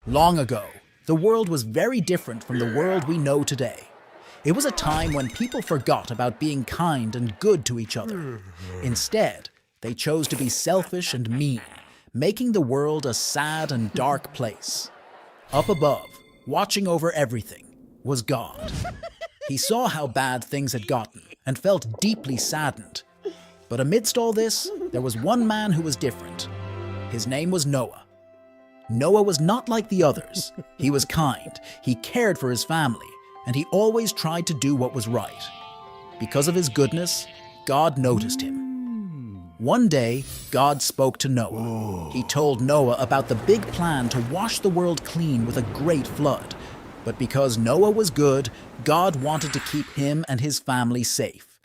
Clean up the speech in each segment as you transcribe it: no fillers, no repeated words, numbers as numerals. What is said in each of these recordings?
Long ago, the world was very different from the world we know today. It was a time when people forgot about being kind and good to each other. Instead, they chose to be selfish and mean, making the world a sad and dark place. Up above, watching over everything, was God. He saw how bad things had gotten and felt deeply saddened. But amidst all this, there was one man who was different. His name was Noah. Noah was not like the others. He was kind, he cared for his family, and he always tried to do what was right. Because of his goodness, God noticed him. One day, God spoke to Noah. He told Noah about the big plan to wash the world clean with a great flood. But because Noah was good, God wanted to keep him and his family safe.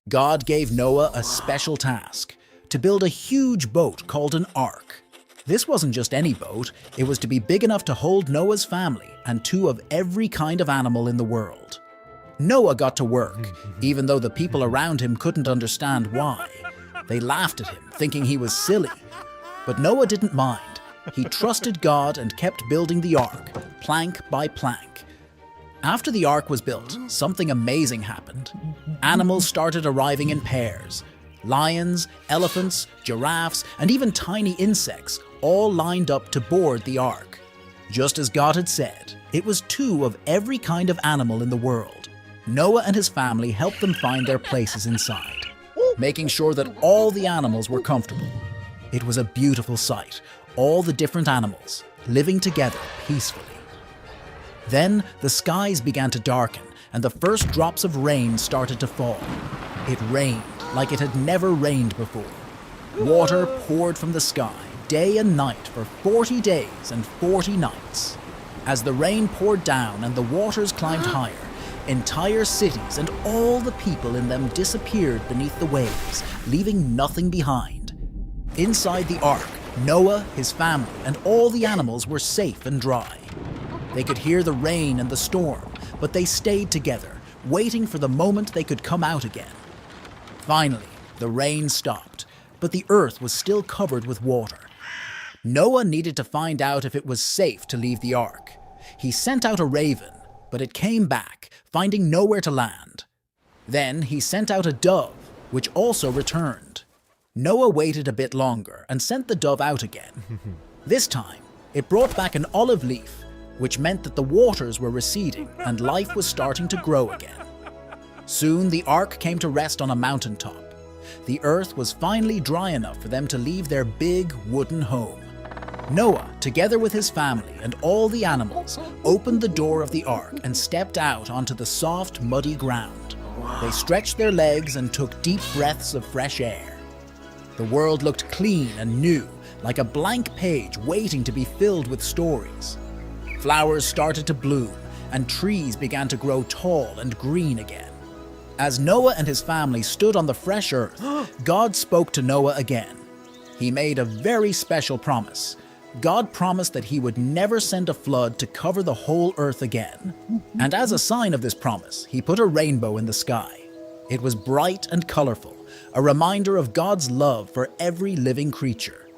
God gave Noah a special task, to build a huge boat called an ark. This wasn't just any boat, it was to be big enough to hold Noah's family and two of every kind of animal in the world. Noah got to work, even though the people around him couldn't understand why. They laughed at him, thinking he was silly. But Noah didn't mind. He trusted God and kept building the ark, plank by plank. After the ark was built, something amazing happened. Animals started arriving in pairs. Lions, elephants, giraffes, and even tiny insects all lined up to board the ark. Just as God had said, it was two of every kind of animal in the world. Noah and his family helped them find their places inside, making sure that all the animals were comfortable. It was a beautiful sight, all the different animals living together peacefully. Then the skies began to darken and the first drops of rain started to fall. It rained like it had never rained before. Water poured from the sky day and night for 40 days and 40 nights. As the rain poured down and the waters climbed higher, entire cities and all the people in them disappeared beneath the waves, leaving nothing behind. Inside the ark, Noah, his family, and all the animals were safe and dry. They could hear the rain and the storm, but they stayed together, waiting for the moment they could come out again. Finally, the rain stopped, but the earth was still covered with water. Noah needed to find out if it was safe to leave the ark. He sent out a raven, but it came back, finding nowhere to land. Then he sent out a dove, which also returned. Noah waited a bit longer and sent the dove out again. This time, it brought back an olive leaf, which meant that the waters were receding and life was starting to grow again. Soon the ark came to rest on a mountaintop. The earth was finally dry enough for them to leave their big wooden home. Noah, together with his family and all the animals, opened the door of the ark and stepped out onto the soft, muddy ground. They stretched their legs and took deep breaths of fresh air. The world looked clean and new, like a blank page waiting to be filled with stories. Flowers started to bloom, and trees began to grow tall and green again. As Noah and his family stood on the fresh earth, God spoke to Noah again. He made a very special promise. God promised that he would never send a flood to cover the whole earth again. And as a sign of this promise, he put a rainbow in the sky. It was bright and colorful, a reminder of God's love for every living creature.